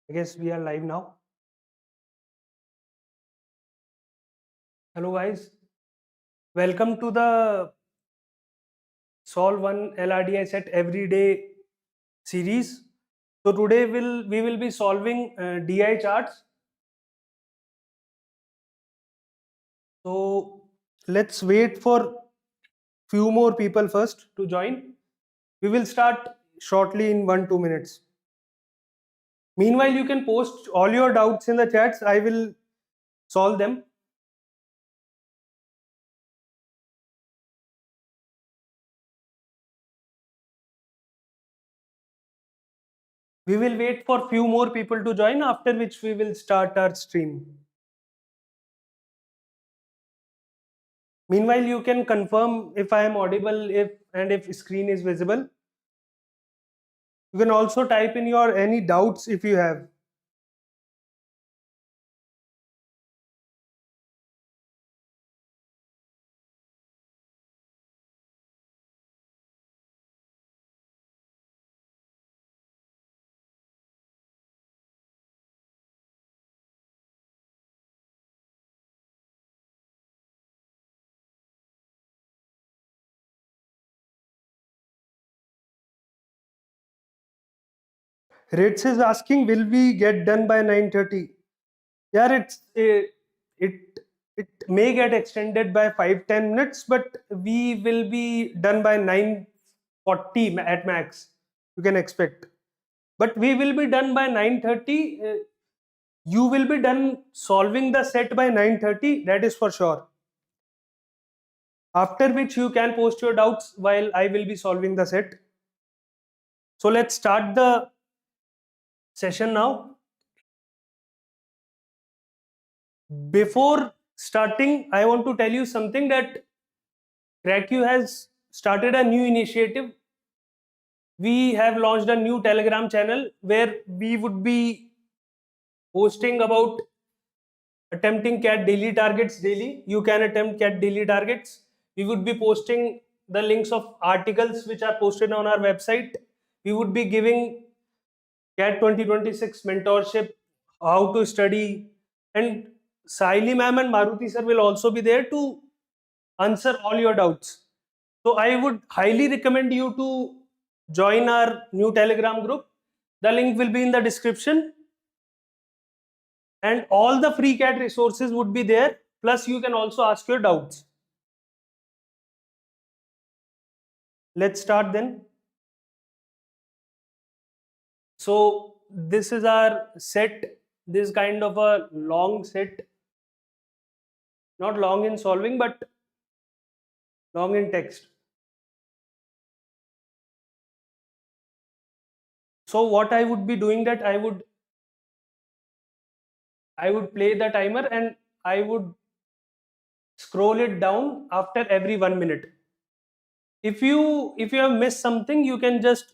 I guess we are live now. Hello, guys. Welcome to the Solve One LRDI Set Everyday series. So today we will be solving DI charts. So let's wait for few more people first to join. We will start shortly in 1-2 minutes. Meanwhile, you can post all your doubts in the chats. I will solve them. We will wait for few more people to join, after which we will start our stream. Meanwhile, you can confirm if I am audible, if screen is visible. You can also type in your any doubts if you have. Reds is asking, will we get done by 9:30? Yeah, it it may get extended by 5-10 minutes, but we will be done by 9:40 at max. You can expect. But we will be done by 9:30. You will be done solving the set by 9:30. That is for sure. After which you can post your doubts while I will be solving the set. So let's start the session now. Before starting, I want to tell you something that Cracku has started a new initiative. We have launched a new Telegram channel where we would be posting about attempting CAT daily targets daily. You can attempt CAT daily targets. We would be posting the links of articles which are posted on our website. We would be giving CAT 2026 mentorship, how to study, and Saili ma'am and Maruti sir will also be there to answer all your doubts. So I would highly recommend you to join our new Telegram group. The link will be in the description, and all the free CAT resources would be there. Plus, you can also ask your doubts. Let's start then. So this is our set. This kind of a long set, not long in solving, but long in text. So what I would be doing, that I would play the timer and I would scroll it down after every 1 minute. If you have missed something, you can just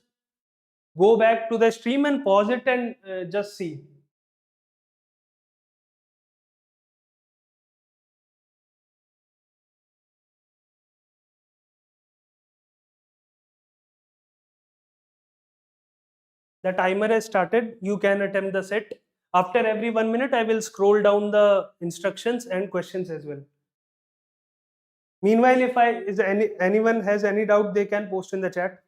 go back to the stream and pause it and just see. The timer has started. You can attempt the set. After every 1 minute, I will scroll down the instructions and questions as well. Meanwhile, if anyone has any doubt, they can post in the chat.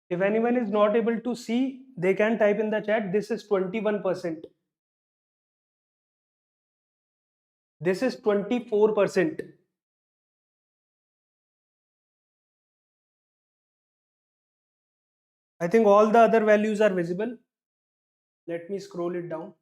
If anyone is not able to see, they can type in the chat. This is 21%. This is 24%. I think all the other values are visible. Let me scroll it down.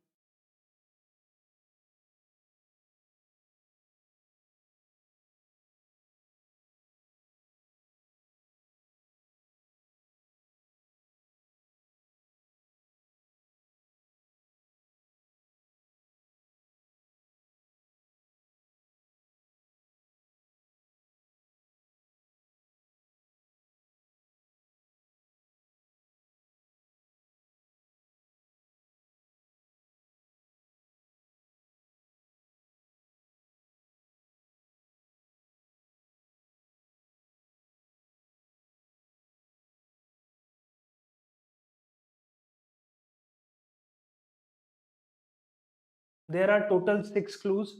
There are total 6 clues.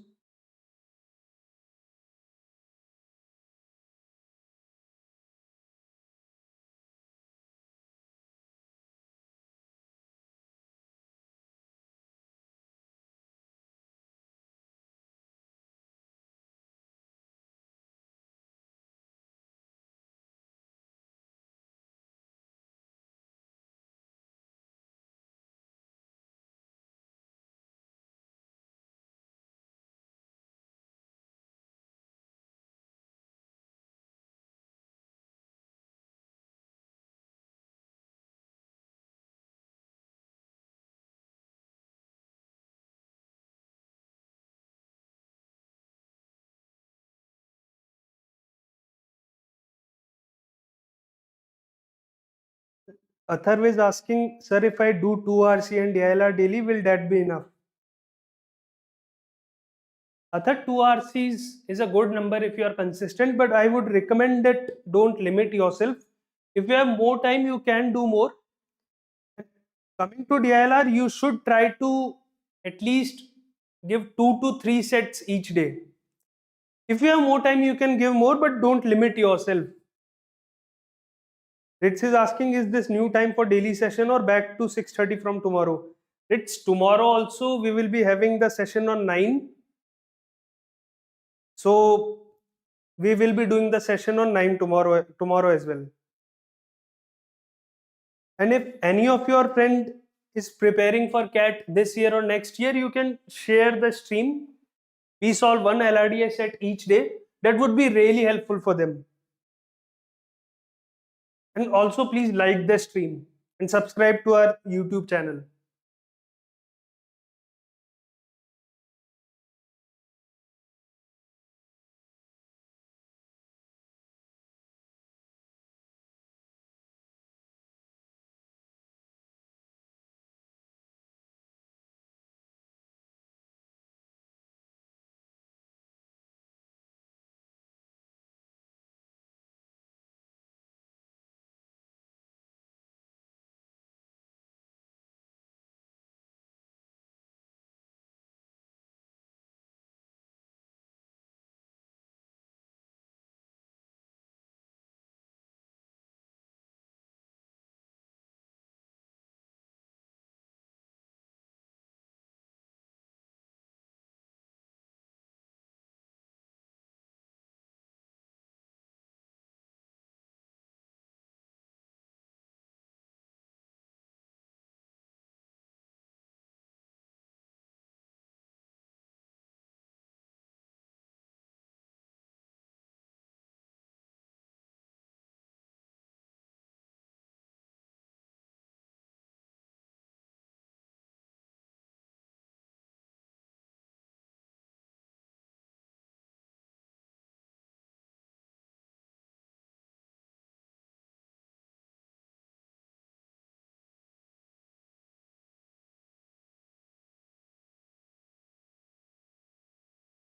Atharv is asking, sir, if I do 2 RC and DILR daily, will that be enough? Athar, 2 RCs is a good number if you are consistent, but I would recommend that don't limit yourself. If you have more time, you can do more. Coming to DILR, you should try to at least give 2 to 3 sets each day. If you have more time, you can give more, but don't limit yourself. Ritz is asking, is this new time for daily session or back to 6:30 from tomorrow? Ritz, tomorrow also we will be having the session on 9. So we will be doing the session on 9 tomorrow as well. And if any of your friend is preparing for CAT this year or next year, you can share the stream. We solve one LRDI set each day. That would be really helpful for them. And also please like the stream and subscribe to our YouTube channel.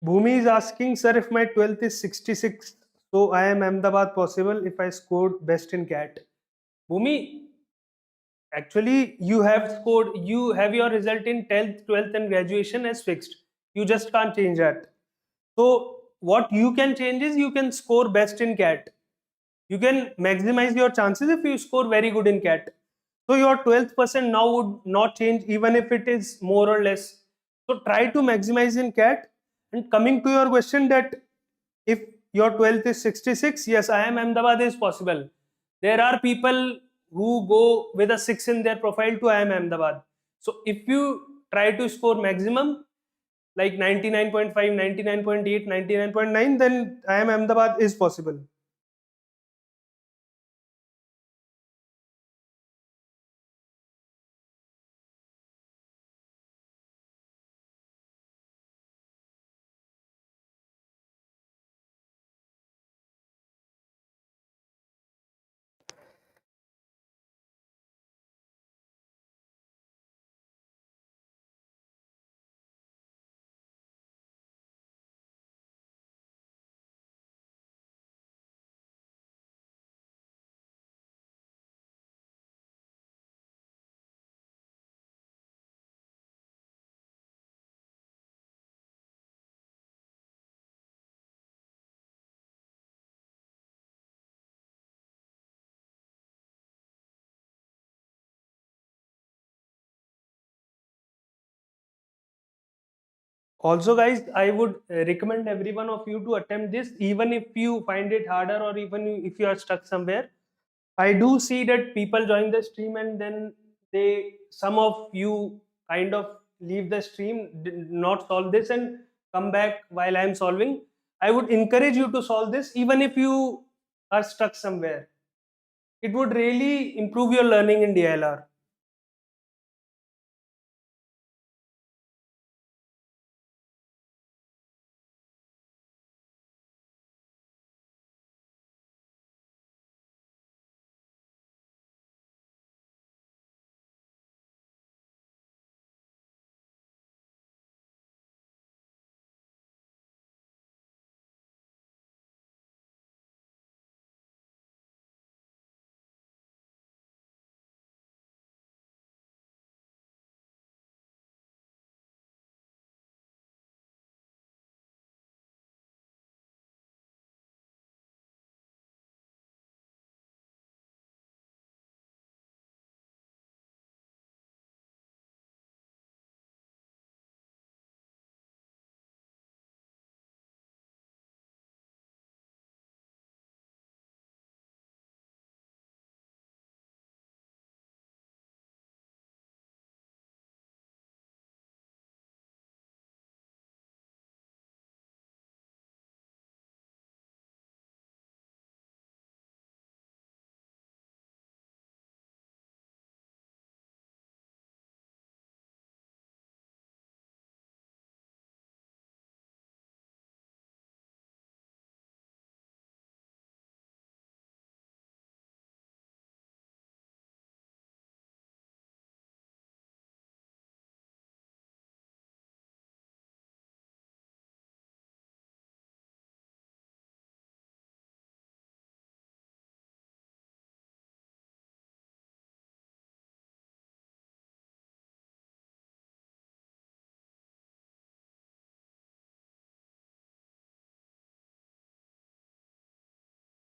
Bhumi is asking, sir, if my 12th is 66, so I am Ahmedabad possible if I scored best in CAT. Bhumi, actually you have your result in 10th, 12th and graduation as fixed. You just can't change that. So what you can change is you can score best in CAT. You can maximize your chances if you score very good in CAT. So your 12th percent now would not change even if it is more or less. So try to maximize in CAT. And coming to your question that if your 12th is 66, yes, IIM Ahmedabad is possible. There are people who go with a 6 in their profile to IIM Ahmedabad. So if you try to score maximum like 99.5, 99.8, 99.9, then IIM Ahmedabad is possible. Also, guys, I would recommend every one of you to attempt this, even if you find it harder or even if you are stuck somewhere. I do see that people join the stream and then some of you kind of leave the stream, not solve this and come back while I am solving. I would encourage you to solve this, even if you are stuck somewhere. It would really improve your learning in DILR.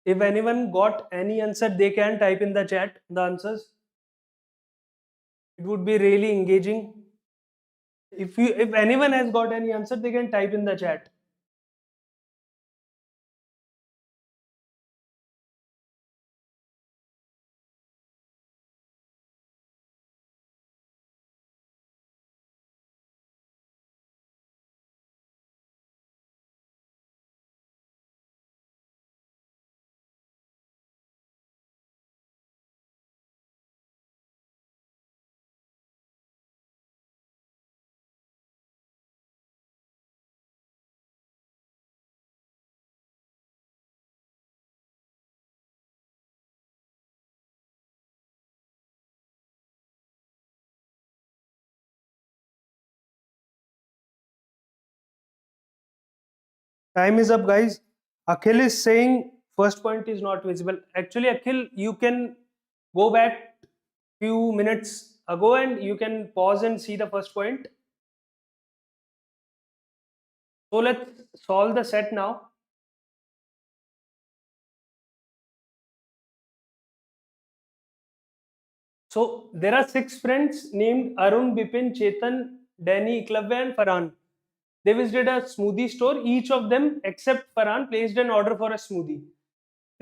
If anyone got any answer, they can type in the chat the answers. It would be really engaging. If anyone has got any answer, they can type in the chat. Time is up, guys. Akhil is saying first point is not visible. Actually, Akhil, you can go back few minutes ago and you can pause and see the first point. So let's solve the set now. So there are 6 friends named Arun, Bipin, Chetan, Danny, Eklavya and Farhan. They visited a smoothie store. Each of them, except Farhan, placed an order for a smoothie.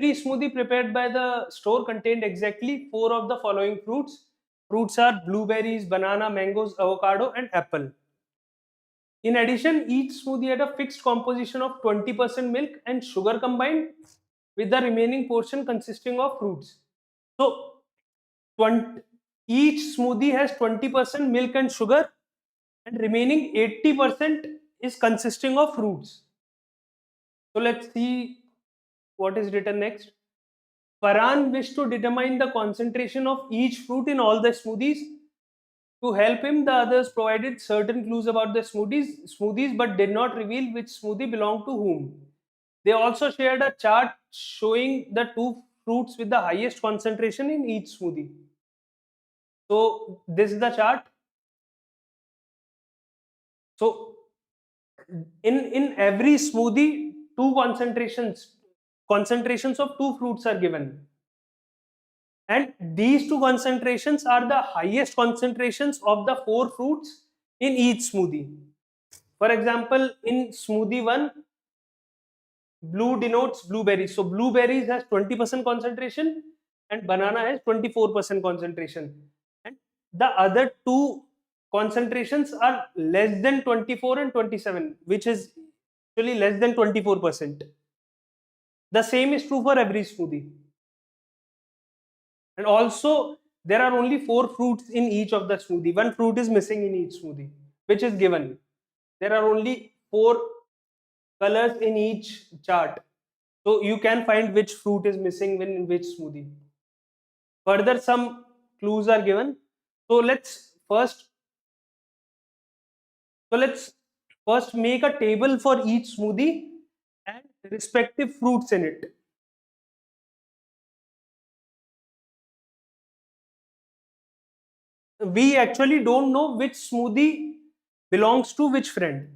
Every smoothie prepared by the store contained exactly 4 of the following fruits. Fruits are blueberries, banana, mangoes, avocado, and apple. In addition, each smoothie had a fixed composition of 20% milk and sugar combined, with the remaining portion consisting of fruits. So, 20, each smoothie has 20% milk and sugar, and remaining 80% is consisting of fruits. So, let's see what is written next. Farhan wished to determine the concentration of each fruit in all the smoothies. To help him, the others provided certain clues about the smoothies, but did not reveal which smoothie belonged to whom. They also shared a chart showing the 2 fruits with the highest concentration in each smoothie. So this is the chart. So in every smoothie, two concentrations of 2 fruits are given, and these 2 concentrations are the highest concentrations of the 4 fruits in each smoothie. For example, in smoothie 1, blue denotes blueberries. So blueberries has 20% concentration and banana has 24% concentration. And the other 2 concentrations are less than 24 and 27, which is actually less than 24%. The same is true for every smoothie. And also, there are only 4 fruits in each of the smoothie. One fruit is missing in each smoothie, which is given. There are only 4 colors in each chart. So you can find which fruit is missing in which smoothie. Further, some clues are given. So let's first make a table for each smoothie and respective fruits in it. We actually don't know which smoothie belongs to which friend.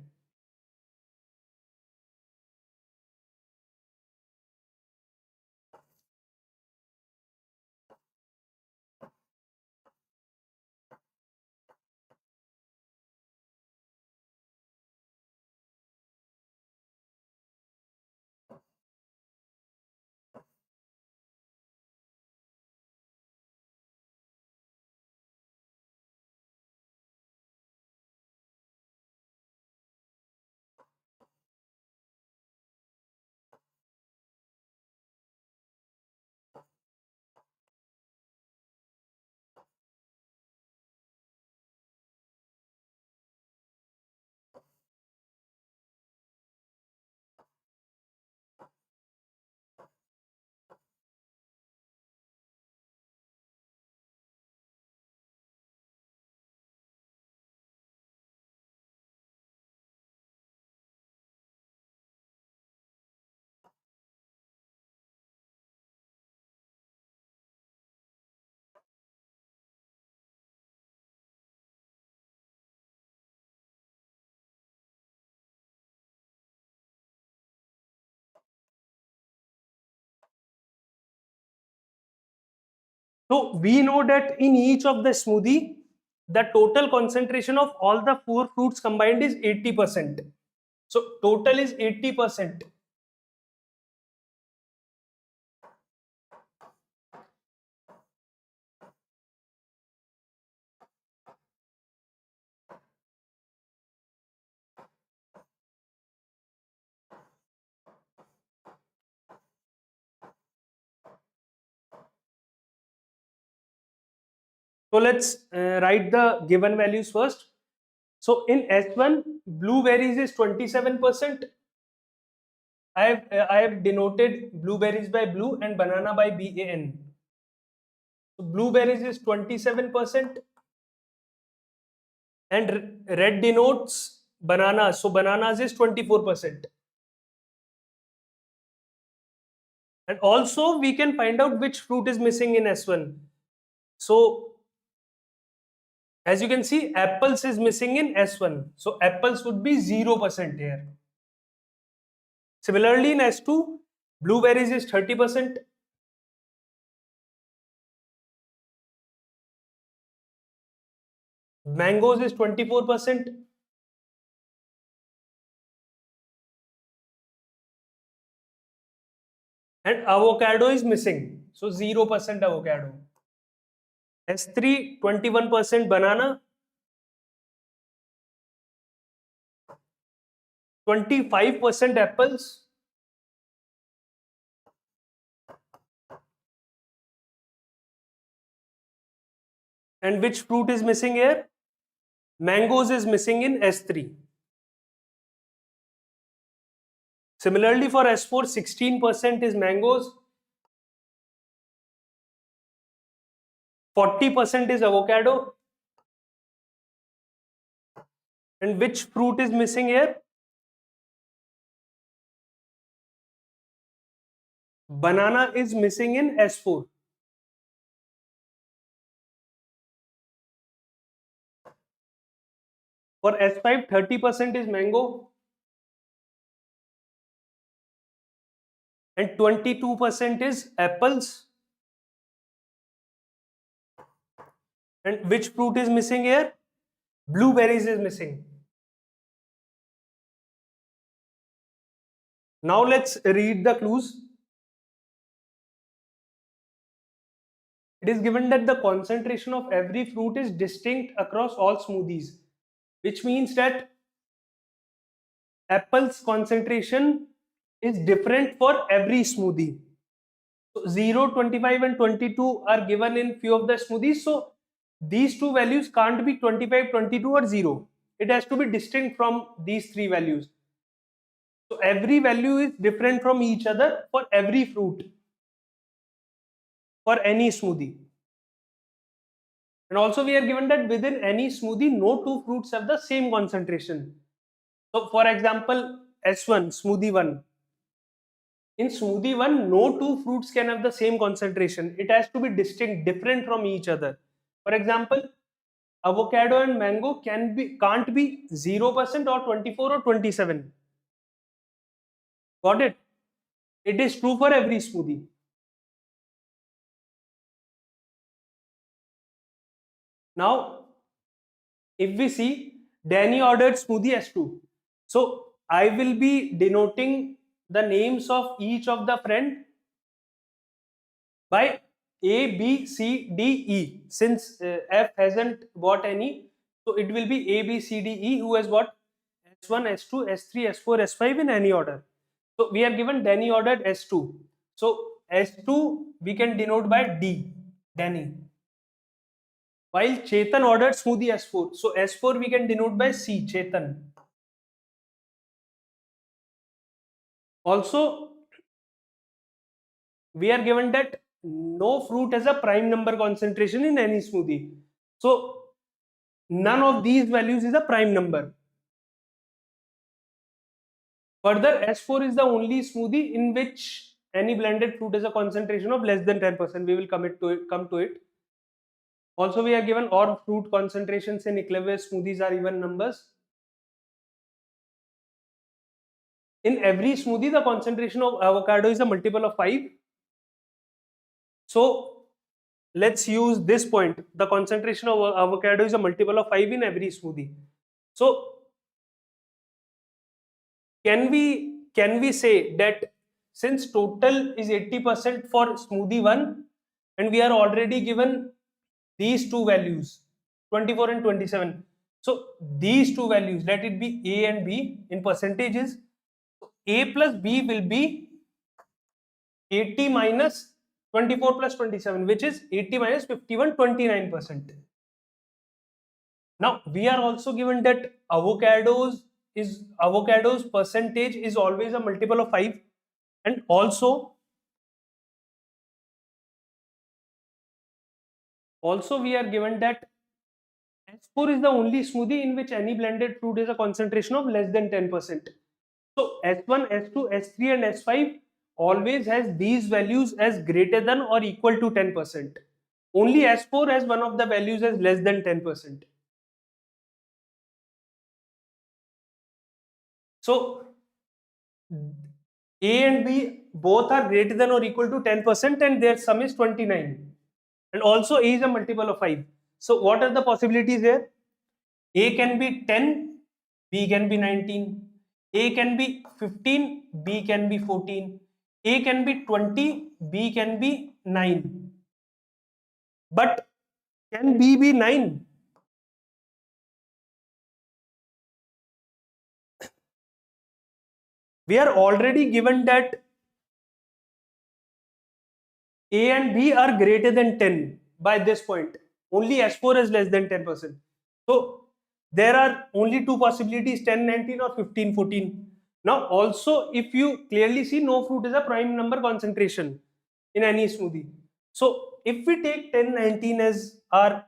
So we know that in each of the smoothie, the total concentration of all the 4 fruits combined is 80%. So total is 80%. So let's write the given values first. So in S1, blueberries is 27%. I have denoted blueberries by blue and banana by BAN. So blueberries is 27% and red denotes bananas. So bananas is 24%. And also we can find out which fruit is missing in S1. So as you can see, apples is missing in S1. So apples would be 0% here. Similarly in S2, blueberries is 30%. Mangoes is 24%. And avocado is missing. So 0% avocado. S3, 21% banana. 25% apples. And which fruit is missing here? Mangoes is missing in S3. Similarly for S4, 16% is mangoes. 40% is avocado. And which fruit is missing here? Banana is missing in S4. For S5, 30% is mango. And 22% is apples. And which fruit is missing here? Blueberries is missing. Now let's read the clues. It is given that the concentration of every fruit is distinct across all smoothies, which means that apple's concentration is different for every smoothie. So 0, 25 and 22 are given in few of the smoothies. So these two values can't be 25, 22 or 0. It has to be distinct from these three values. So every value is different from each other for every fruit, for any smoothie. And also we are given that within any smoothie, no two fruits have the same concentration. So for example, S1, smoothie 1. In smoothie 1, no two fruits can have the same concentration. It has to be distinct, different from each other. For example, avocado and mango can't be 0% or 24 or 27. Got it? It is true for every smoothie. Now, if we see Danny ordered smoothie S2. So I will be denoting the names of each of the friend by A, B, C, D, E. Since F hasn't bought any, so it will be A, B, C, D, E who has bought S1, S2, S3, S4, S5 in any order. So we are given Danny ordered S2. So S2 we can denote by D, Danny. While Chetan ordered smoothie S4. So S4 we can denote by C, Chetan. Also, we are given that no fruit has a prime number concentration in any smoothie. So none of these values is a prime number. Further, S4 is the only smoothie in which any blended fruit has a concentration of less than 10%. We will come to it. Also, we are given all fruit concentrations in equivalent smoothies are even numbers. In every smoothie, the concentration of avocado is a multiple of 5. So let's use this point. The concentration of avocado is a multiple of 5 in every smoothie. So can we say that since total is 80% for smoothie 1 and we are already given these two values 24 and 27, so these two values, let it be A and B in percentages. So A plus B will be 80 minus 24 plus 27, which is 80 minus 51, 29%. Now we are also given that avocados percentage is always a multiple of 5, and also we are given that S4 is the only smoothie in which any blended fruit is a concentration of less than 10%. So S1, S2, S3 and S5 always has these values as greater than or equal to 10%. Only S4 has one of the values as less than 10%. So A and B both are greater than or equal to 10% and their sum is 29. And also A is a multiple of 5. So what are the possibilities here? A can be 10, B can be 19. A can be 15, B can be 14. A can be 20, B can be 9. But can B be 9? We are already given that A and B are greater than 10 by this point. Only S4 is less than 10%. So there are only two possibilities, 10, 19 or 15, 14. Now also, if you clearly see, no fruit is a prime number concentration in any smoothie. So if we take 10, 19 as our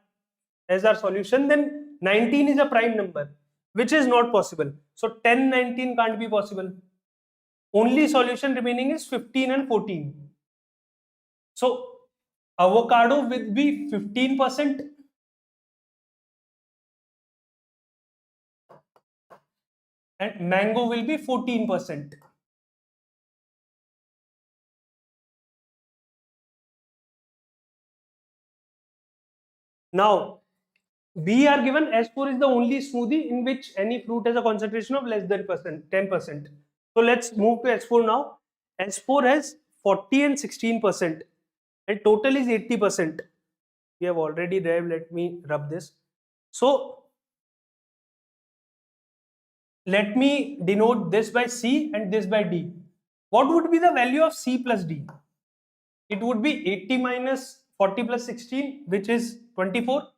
solution, then 19 is a prime number, which is not possible. So 10, 19 can't be possible. Only solution remaining is 15 and 14. So avocado will be 15% and mango will be 14%. Now, we are given S4 is the only smoothie in which any fruit has a concentration of less than 10%. So let's move to S4 now. S4 has 40 and 16% and total is 80%. We have already derived, let me rub this. So let me denote this by C and this by D. What would be the value of C plus D? It would be 80 minus 40 plus 16, which is 24.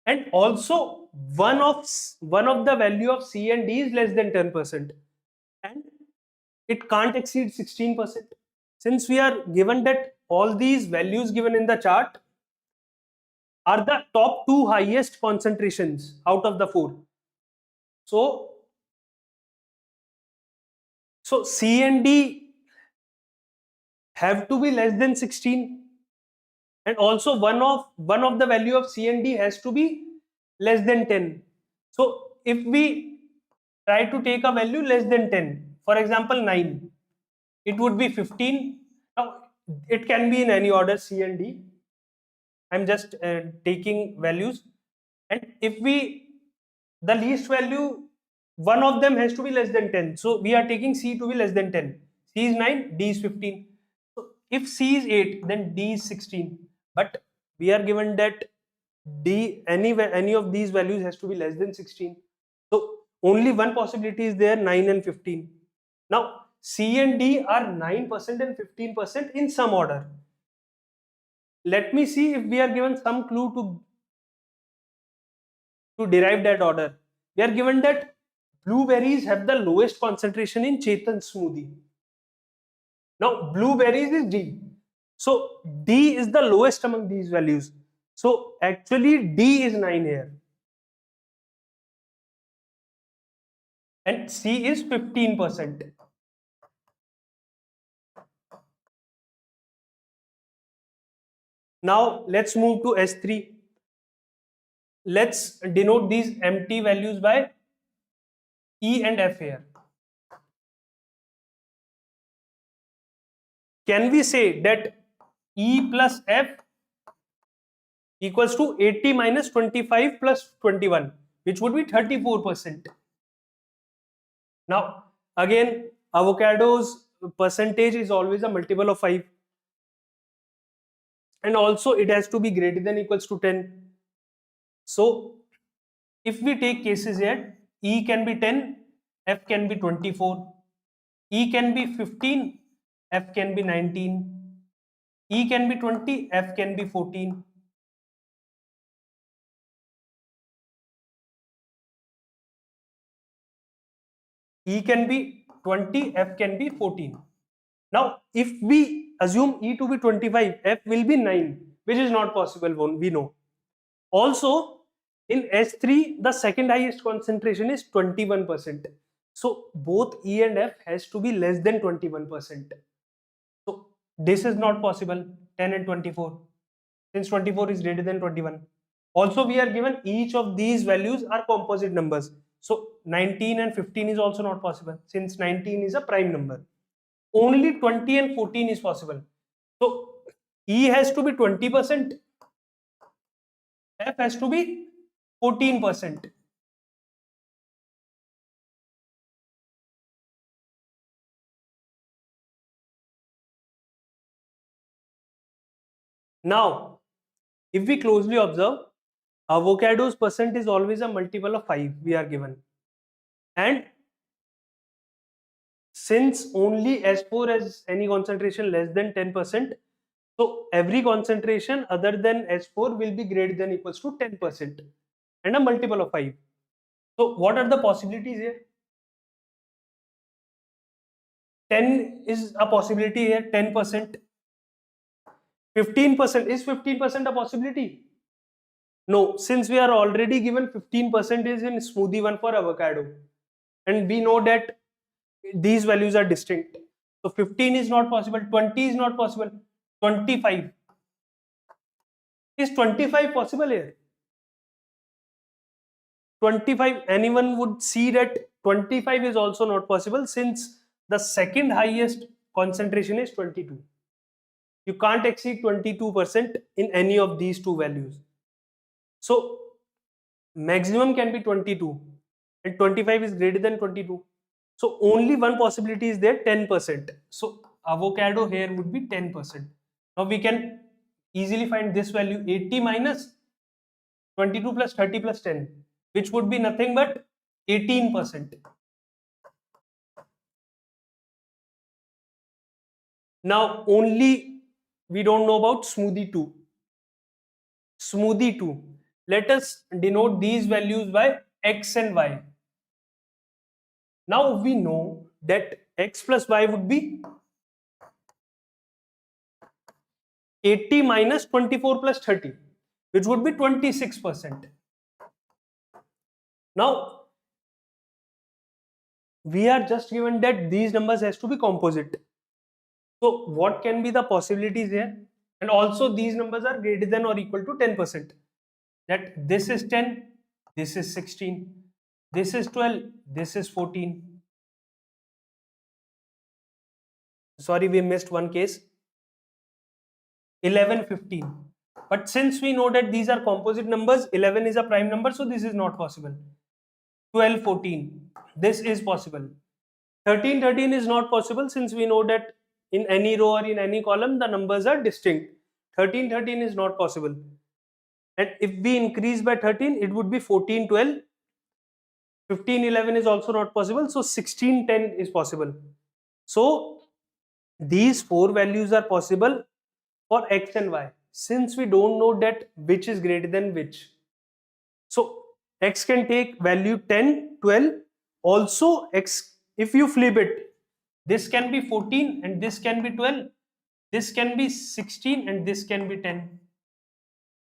And also one of the value of C and D is less than 10%. And it can't exceed 16%. Since we are given that all these values given in the chart are the top two highest concentrations out of the four. So C and D have to be less than 16, and also one of the value of C and D has to be less than 10. So if we try to take a value less than 10, for example 9, it would be 15. Now it can be in any order, C and D. I'm just taking values, and if the least value, one of them has to be less than 10. So we are taking C to be less than 10. C is 9, D is 15. So if C is 8, then D is 16. But we are given that D, any of these values has to be less than 16. So only one possibility is there, 9 and 15. Now C and D are 9% and 15% in some order. Let me see if we are given some clue to derive that order. We are given that blueberries have the lowest concentration in Chetan smoothie. Now blueberries is D. So D is the lowest among these values. So actually D is 9 here. And C is 15%. Now let's move to S3. Let's denote these empty values by E and F here. Can we say that E plus F equals to 80 minus 25 plus 21, which would be 34%. Now again, avocado's percentage is always a multiple of 5, and also it has to be greater than equals to 10. So if we take cases here, E can be 10, F can be 24, E can be 15, F can be 19, E can be 20, F can be 14. E can be 20, F can be 14. Now, if we assume E to be 25, F will be 9, which is not possible, we know. Also, in S3, the second highest concentration is 21%. So, both E and F has to be less than 21%. So, this is not possible, 10 and 24, since 24 is greater than 21. Also, we are given each of these values are composite numbers. So 19 and 15 is also not possible, since 19 is a prime number. Only 20 and 14 is possible. So E has to be 20%, F has to be 14%. Now, if we closely observe, avocado's percent is always a multiple of 5 we are given. And since only S4 has any concentration less than 10%, so every concentration other than S4 will be greater than equals to 10% and a multiple of 5. So what are the possibilities here? 10 is a possibility here, 10%. 15%, is 15% a possibility? No, since we are already given 15% is in smoothie 1 for avocado, and we know that these values are distinct. So 15 is not possible, 20 is not possible, 25. Is 25 possible here? 25, anyone would see that 25 is also not possible since the second highest concentration is 22. You can't exceed 22% in any of these two values. So maximum can be 22 and 25 is greater than 22. So only one possibility is there, 10%. So avocado here would be 10%. Now we can easily find this value, 80 minus 22 plus 30 plus 10, which would be nothing but 18%. Now only we don't know about smoothie 2. Smoothie 2. Let us denote these values by x and y. Now we know that x plus y would be 80 minus 24 plus 30, which would be 26%. Now we are just given that these numbers has to be composite. So what can be the possibilities here? And also these numbers are greater than or equal to 10%. That this is 10, this is 16, this is 12, this is 14. Sorry, we missed one case. 11, 15. But since we know that these are composite numbers, 11 is a prime number, so this is not possible. 12, 14. This is possible. 13, 13 is not possible since we know that in any row or in any column, the numbers are distinct. 13, 13 is not possible. And if we increase by 13, it would be 14, 12. 15, 11 is also not possible. So 16, 10 is possible. So these four values are possible for x and y. Since we don't know that which is greater than which. So x can take value 10, 12. Also x, if you flip it, this can be 14 and this can be 12. This can be 16 and this can be 10.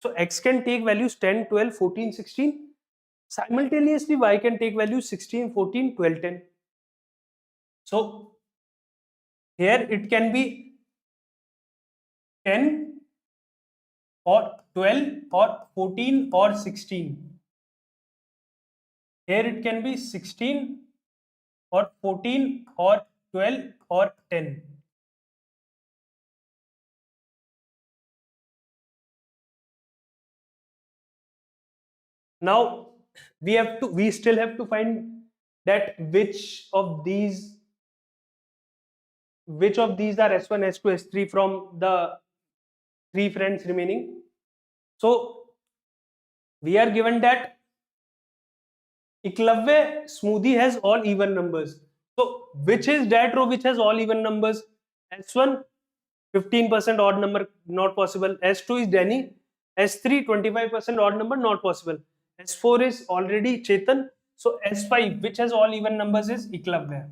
So x can take values 10, 12, 14, 16. Simultaneously y can take values 16, 14, 12, 10. So here it can be 10 or 12 or 14 or 16. Here it can be 16 or 14 or 12 or 10. Now we still have to find that which of these are S1, S2, S3 from the three friends remaining. So we are given that Eklavya smoothie has all even numbers. So which is that row which has all even numbers? S1 15% odd number, not possible. S2 is Danny. S3 25% odd number, not possible. S4 is already Chetan. So S5 which has all even numbers is Eklavya.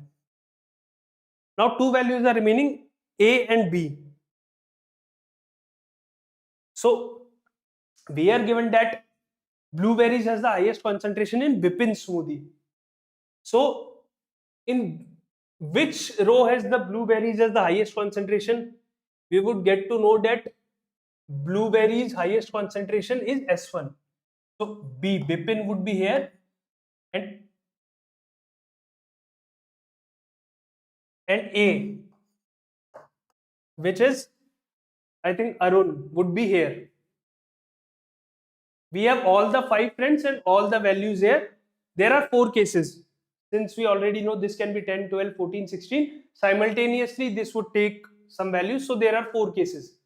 Now two values are remaining, A and B. So we are given that blueberries has the highest concentration in Bipin smoothie. So in which row has the blueberries as the highest concentration? We would get to know that blueberries highest concentration is S1. So B, Bipin would be here, and A, which is I think Arun, would be here. We have all the 5 friends and all the values here. There are 4 cases. Since we already know this can be 10, 12, 14, 16, simultaneously this would take some values. So there are 4 cases.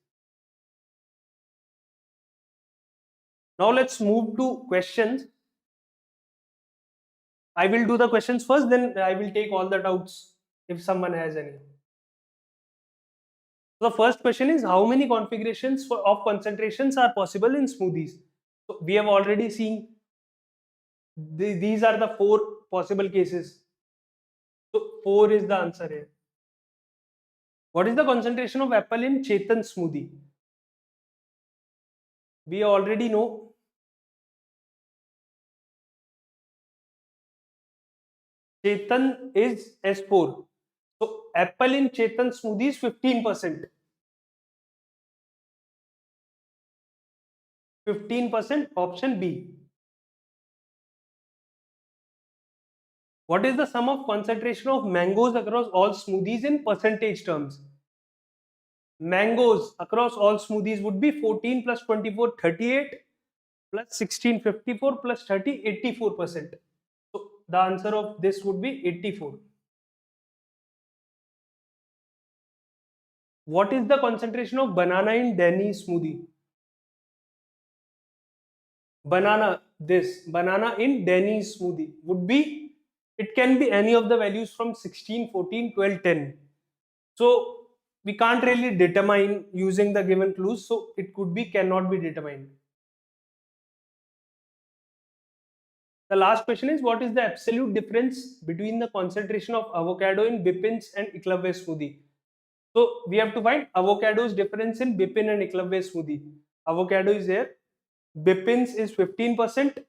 Now let's move to questions. I will do the questions first, then I will take all the doubts if someone has any. So the first question is, how many configurations of concentrations are possible in smoothies? So we have already seen these are the 4 possible cases. So 4 is the answer here. What is the concentration of apple in Chetan smoothie? We already know. Chetan is S4. So apple in Chetan smoothie is 15%. 15%, option B. What is the sum of concentration of mangoes across all smoothies in percentage terms? Mangoes across all smoothies would be 14 plus 24, 38 plus 16, 54 plus 30, 84%. So the answer of this would be 84. What is the concentration of banana in Danny smoothie? Banana in Danny smoothie would be, it can be any of the values from 16, 14, 12, 10. So we can't really determine using the given clues. So it could be, cannot be determined. The last question is, what is the absolute difference between the concentration of avocado in Bipin's and Eclave smoothie? So we have to find avocado's difference in Bipin and Eclave smoothie. Avocado is there. Bipin's is 15%.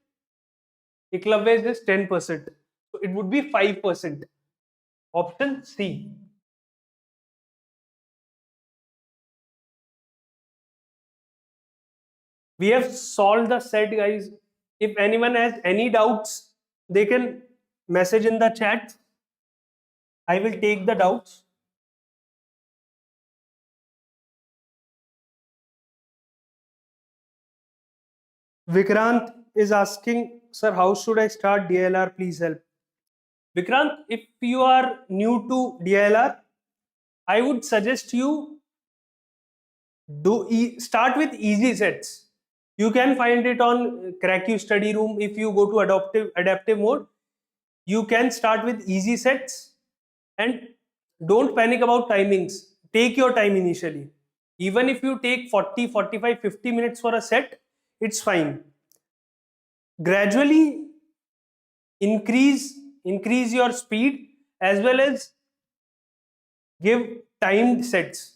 Eclave's is 10%. So it would be 5%. Option C. We have solved the set, guys. If anyone has any doubts, they can message in the chat. I will take the doubts. Vikrant is asking, sir, how should I start DILR? Please help. Vikrant, if you are new to DILR, I would suggest you start with easy sets. You can find it on Cracku study room. If you go to adaptive mode, you can start with easy sets and don't panic about timings. Take your time initially. Even if you take 40, 45, 50 minutes for a set, it's fine. Gradually increase your speed as well as give timed sets.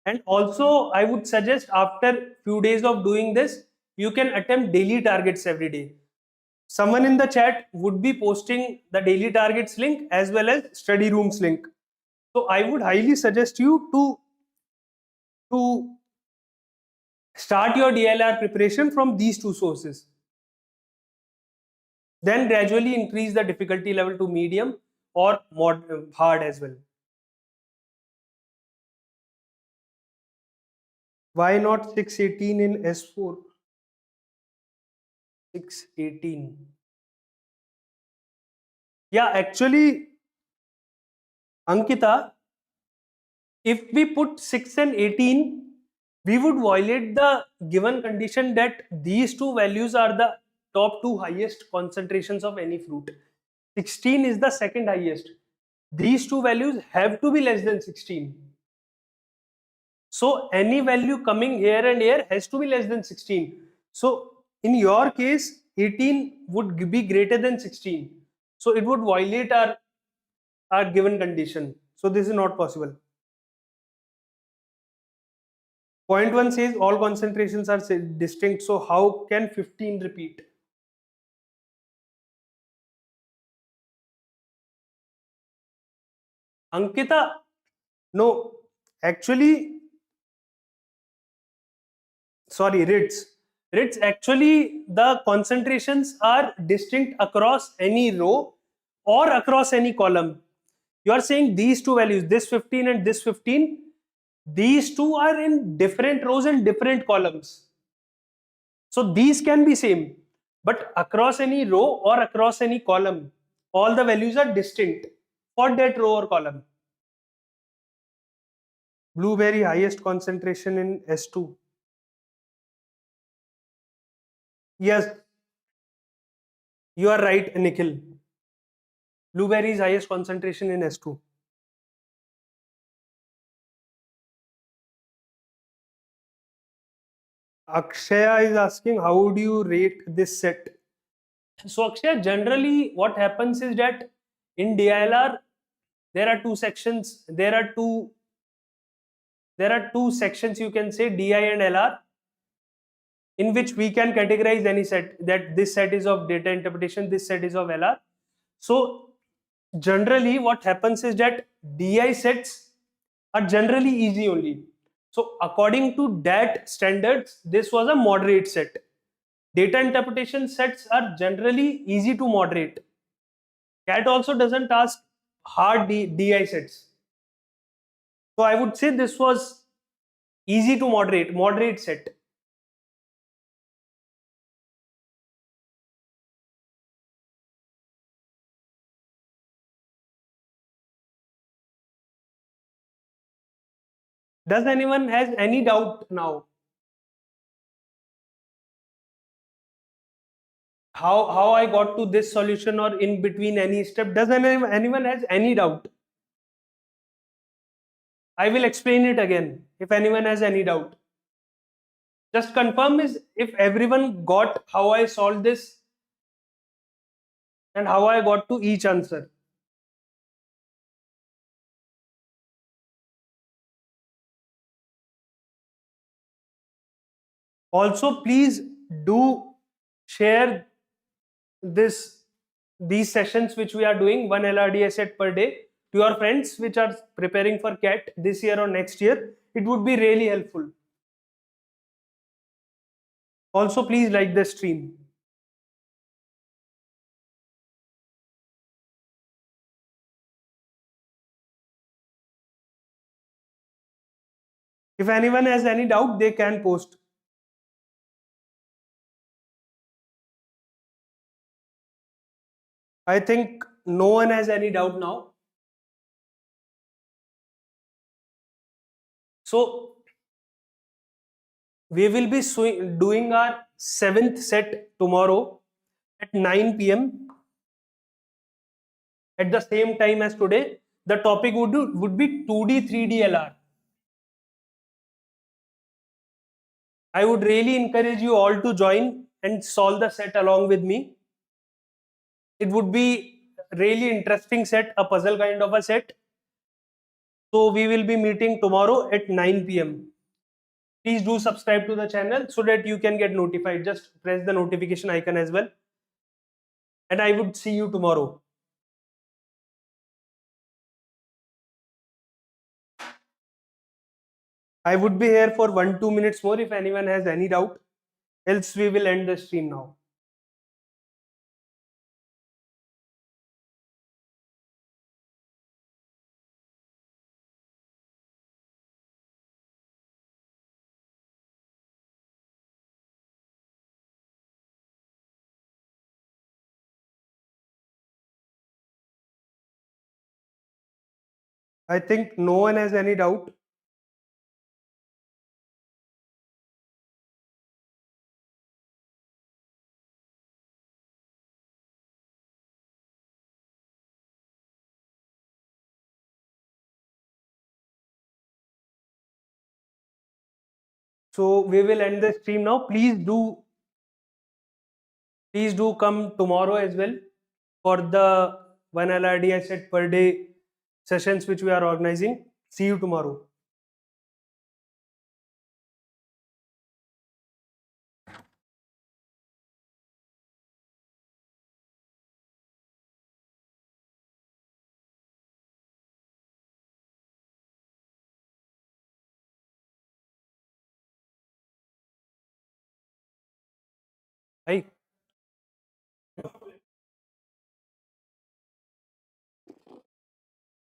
And also I would suggest, after few days of doing this, you can attempt daily targets every day. Someone in the chat would be posting the daily targets link as well as study rooms link. So I would highly suggest you to start your DILR preparation from these 2 sources. Then gradually increase the difficulty level to medium or hard as well. Why not 618 in S4? 618. Yeah, actually, Ankita, if we put 6 and 18, we would violate the given condition that these 2 values are the top 2 highest concentrations of any fruit. 16 is the second highest. These 2 values have to be less than 16. So any value coming here and here has to be less than 16. So in your case, 18 would be greater than 16. So it would violate our given condition. So this is not possible. Point 1 says all concentrations are distinct. So how can 15 repeat? Ankita, no, actually, sorry, Ritz, actually the concentrations are distinct across any row or across any column. You are saying these 2 values, this 15 and this 15, these 2 are in different rows and different columns. So these can be same, but across any row or across any column, all the values are distinct for that row or column. Blueberry highest concentration in S2. Yes, you are right, Nikhil. Blueberry is highest concentration in S2. Akshaya is asking, how would you rate this set? So Akshaya, generally what happens is that in DILR there are two sections. There are two sections, you can say, DI and LR, in which we can categorize any set, that this set is of data interpretation, this set is of LR. So generally what happens is that DI sets are generally easy only. So according to that standards, this was a moderate set. Data interpretation sets are generally easy to moderate. CAT also doesn't ask hard DI sets. So I would say this was easy to moderate set. Does anyone has any doubt now? How I got to this solution or in between any step? Does anyone has any doubt? I will explain it again if anyone has any doubt. Just confirm is if everyone got how I solved this and how I got to each answer. Also, please do share these sessions which we are doing, one LRDI set per day, to your friends which are preparing for CAT this year or next year. It would be really helpful. Also, please like the stream. If anyone has any doubt, they can post. I think no one has any doubt now. So we will be doing our 7th set tomorrow at 9 p.m. at the same time as today. The topic would be 2D 3D LR. I would really encourage you all to join and solve the set along with me. It would be really interesting set, a puzzle kind of a set. So we will be meeting tomorrow at 9 p.m. Please do subscribe to the channel so that you can get notified. Just press the notification icon as well. And I would see you tomorrow. I would be here for 1-2 minutes more if anyone has any doubt. Else we will end the stream now. I think no one has any doubt. So we will end the stream now. Please do come tomorrow as well for the one LRDI set per day sessions which we are organizing. See you tomorrow. Bye.